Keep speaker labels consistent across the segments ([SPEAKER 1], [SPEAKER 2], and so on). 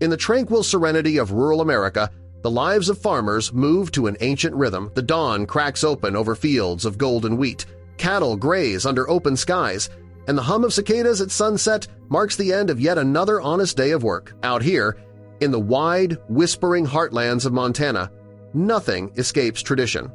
[SPEAKER 1] In the tranquil serenity of rural America, the lives of farmers move to an ancient rhythm. The dawn cracks open over fields of golden wheat, cattle graze under open skies, and the hum of cicadas at sunset marks the end of yet another honest day of work. Out here, in the wide, whispering heartlands of Montana, nothing escapes tradition.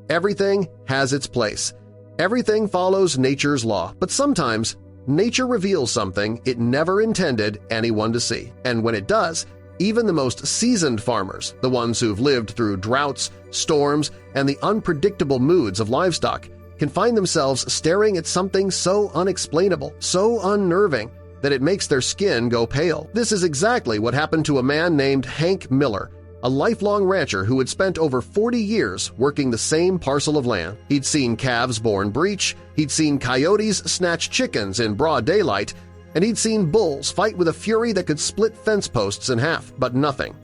[SPEAKER 1] Everything has its place. Everything follows nature's law, but sometimes nature reveals something it never intended anyone to see. And when it does, even the most seasoned farmers, the ones who've lived through droughts, storms, and the unpredictable moods of livestock, can find themselves staring at something so unexplainable, so unnerving, that it makes their skin go pale. This is exactly what happened to a man named Hank Miller, a lifelong rancher who had spent over 40 years working the same parcel of land. He'd seen calves born breech, he'd seen coyotes snatch chickens in broad daylight, and he'd seen bulls fight with a fury that could split fence posts in half, but nothing,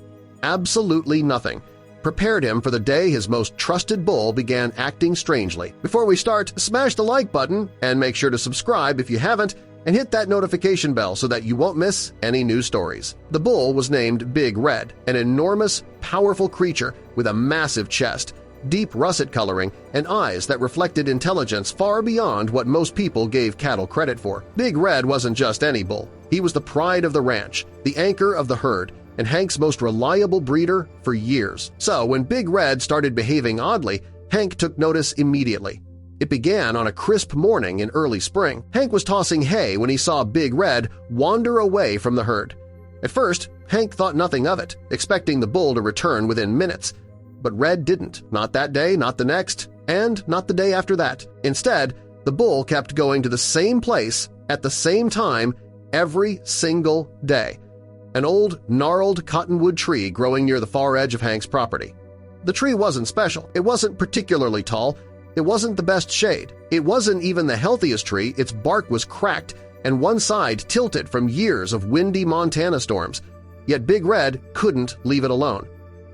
[SPEAKER 1] absolutely nothing, prepared him for the day his most trusted bull began acting strangely. Before we start, smash the like button and make sure to subscribe if you haven't, and hit that notification bell so that you won't miss any new stories. The bull was named Big Red, an enormous, powerful creature with a massive chest, deep russet coloring, and eyes that reflected intelligence far beyond what most people gave cattle credit for. Big Red wasn't just any bull. He was the pride of the ranch, the anchor of the herd, and Hank's most reliable breeder for years. So when Big Red started behaving oddly, Hank took notice immediately. It began on a crisp morning in early spring. Hank was tossing hay when he saw Big Red wander away from the herd. At first, Hank thought nothing of it, expecting the bull to return within minutes. But Red didn't, not that day, not the next, and not the day after that. Instead, the bull kept going to the same place at the same time every single day, an old, gnarled cottonwood tree growing near the far edge of Hank's property. The tree wasn't special. It wasn't particularly tall. It wasn't the best shade. It wasn't even the healthiest tree. Its bark was cracked and one side tilted from years of windy Montana storms. Yet Big Red couldn't leave it alone.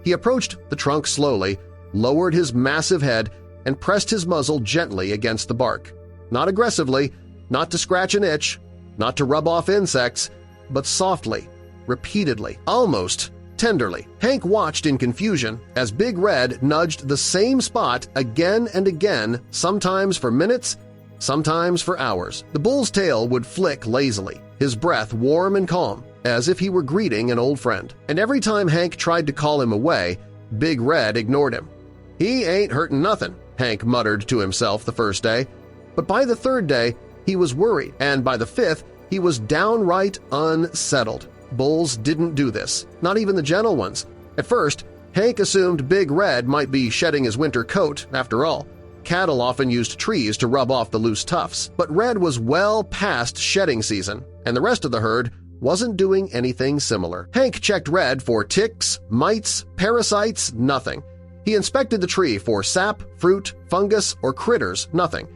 [SPEAKER 1] He approached the trunk slowly, lowered his massive head, and pressed his muzzle gently against the bark. Not aggressively, not to scratch an itch, not to rub off insects, but softly, repeatedly, almost tenderly. Hank watched in confusion as Big Red nudged the same spot again and again, sometimes for minutes, sometimes for hours. The bull's tail would flick lazily, his breath warm and calm, as if he were greeting an old friend. And every time Hank tried to call him away, Big Red ignored him. "He ain't hurtin' nothing," Hank muttered to himself the first day. But by the third day, he was worried, and by the fifth, he was downright unsettled. Bulls didn't do this, not even the gentle ones. At first, Hank assumed Big Red might be shedding his winter coat. After all, cattle often used trees to rub off the loose tufts. But Red was well past shedding season, and the rest of the herd wasn't doing anything similar. Hank checked Red for ticks, mites, parasites, nothing. He inspected the tree for sap, fruit, fungus, or critters, nothing.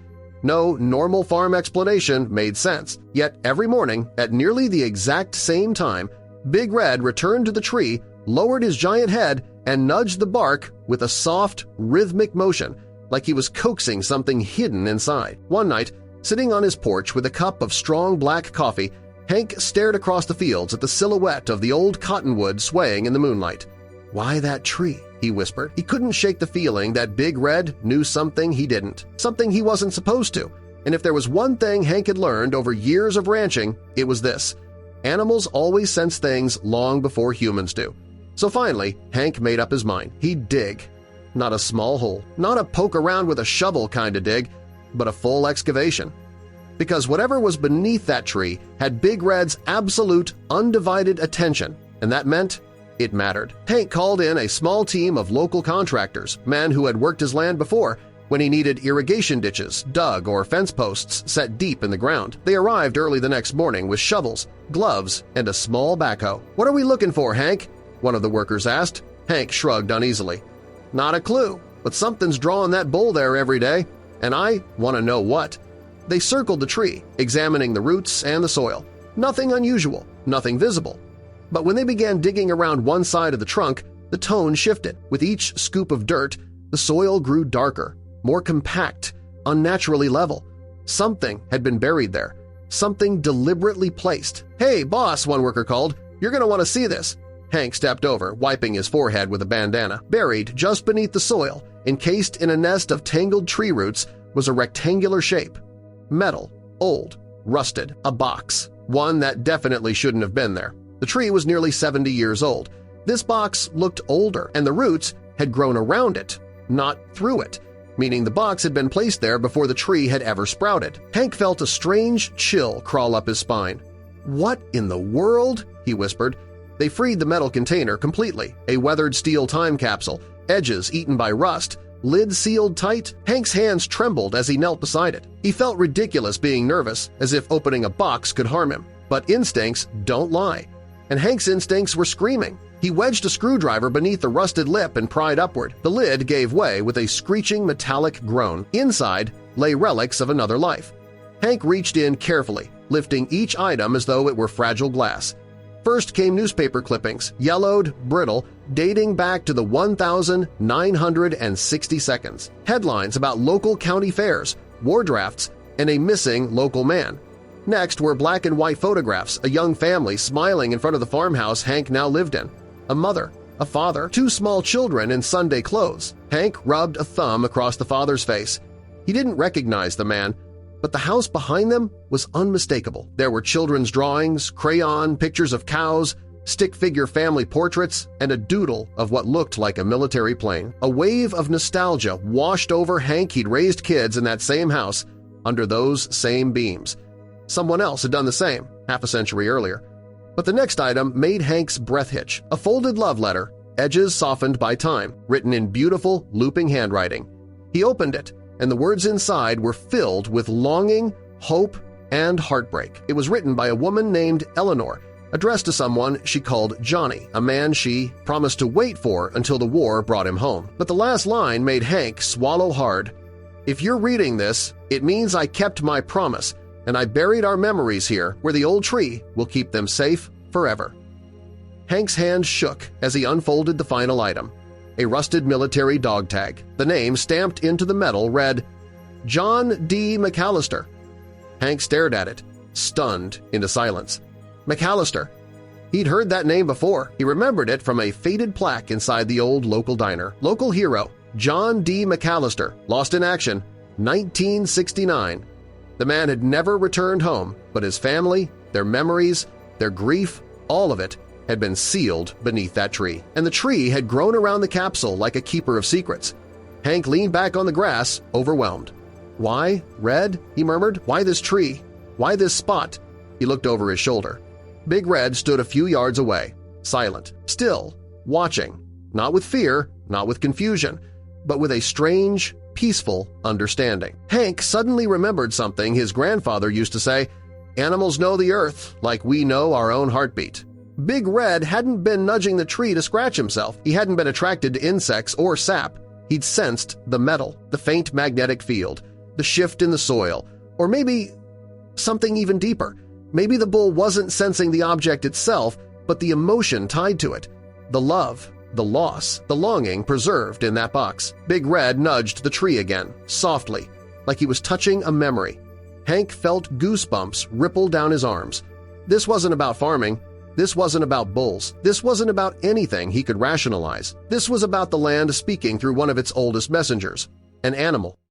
[SPEAKER 1] No normal farm explanation made sense, yet every morning, at nearly the exact same time, Big Red returned to the tree, lowered his giant head, and nudged the bark with a soft, rhythmic motion, like he was coaxing something hidden inside. One night, sitting on his porch with a cup of strong black coffee, Hank stared across the fields at the silhouette of the old cottonwood swaying in the moonlight. "Why that tree?" he whispered. He couldn't shake the feeling that Big Red knew something he didn't, something he wasn't supposed to. And if there was one thing Hank had learned over years of ranching, it was this: animals always sense things long before humans do. So finally, Hank made up his mind. He'd dig. Not a small hole, not a poke around with a shovel kind of dig, but a full excavation. Because whatever was beneath that tree had Big Red's absolute, undivided attention, and that meant it mattered. Hank called in a small team of local contractors, men who had worked his land before, when he needed irrigation ditches dug or fence posts set deep in the ground. They arrived early the next morning with shovels, gloves, and a small backhoe. "What are we looking for, Hank?" one of the workers asked. Hank shrugged uneasily. "Not a clue, but something's drawing that bull there every day, and I want to know what." They circled the tree, examining the roots and the soil. Nothing unusual, nothing visible. But when they began digging around one side of the trunk, the tone shifted. With each scoop of dirt, the soil grew darker, more compact, unnaturally level. Something had been buried there, something deliberately placed. "Hey, boss," one worker called, "you're going to want to see this." Hank stepped over, wiping his forehead with a bandana. Buried just beneath the soil, encased in a nest of tangled tree roots, was a rectangular shape. Metal, old, rusted, a box, one that definitely shouldn't have been there. The tree was nearly 70 years old. This box looked older, and the roots had grown around it, not through it, meaning the box had been placed there before the tree had ever sprouted. Hank felt a strange chill crawl up his spine. "What in the world?" he whispered. They freed the metal container completely, a weathered steel time capsule, edges eaten by rust, lid sealed tight. Hank's hands trembled as he knelt beside it. He felt ridiculous being nervous, as if opening a box could harm him. But instincts don't lie, and Hank's instincts were screaming. He wedged a screwdriver beneath the rusted lip and pried upward. The lid gave way with a screeching metallic groan. Inside lay relics of another life. Hank reached in carefully, lifting each item as though it were fragile glass. First came newspaper clippings, yellowed, brittle, dating back to the 1,960 seconds. Headlines about local county fairs, war drafts, and a missing local man. Next were black and white photographs, a young family smiling in front of the farmhouse Hank now lived in. A mother, a father, two small children in Sunday clothes. Hank rubbed a thumb across the father's face. He didn't recognize the man, but the house behind them was unmistakable. There were children's drawings, crayon pictures of cows, stick-figure family portraits, and a doodle of what looked like a military plane. A wave of nostalgia washed over Hank. He'd raised kids in that same house under those same beams. Someone else had done the same, half a century earlier. But the next item made Hank's breath hitch. A folded love letter, edges softened by time, written in beautiful, looping handwriting. He opened it, and the words inside were filled with longing, hope, and heartbreak. It was written by a woman named Eleanor, addressed to someone she called Johnny, a man she promised to wait for until the war brought him home. But the last line made Hank swallow hard. "If you're reading this, it means I kept my promise, and I buried our memories here where the old tree will keep them safe forever." Hank's hand shook as he unfolded the final item. A rusted military dog tag. The name stamped into the metal read, "John D. McAllister." Hank stared at it, stunned into silence. McAllister. He'd heard that name before. He remembered it from a faded plaque inside the old local diner. Local hero, John D. McAllister, lost in action, 1969. The man had never returned home, but his family, their memories, their grief, all of it had been sealed beneath that tree. And the tree had grown around the capsule like a keeper of secrets. Hank leaned back on the grass, overwhelmed. "Why, Red?" he murmured. "Why this tree? Why this spot?" He looked over his shoulder. Big Red stood a few yards away, silent, still, watching, not with fear, not with confusion, but with a strange, peaceful understanding. Hank suddenly remembered something his grandfather used to say, "Animals know the earth like we know our own heartbeat." Big Red hadn't been nudging the tree to scratch himself. He hadn't been attracted to insects or sap. He'd sensed the metal, the faint magnetic field, the shift in the soil, or maybe something even deeper. Maybe the bull wasn't sensing the object itself, but the emotion tied to it, the love, the loss, the longing preserved in that box. Big Red nudged the tree again, softly, like he was touching a memory. Hank felt goosebumps ripple down his arms. This wasn't about farming. This wasn't about bulls. This wasn't about anything he could rationalize. This was about the land speaking through one of its oldest messengers, an animal.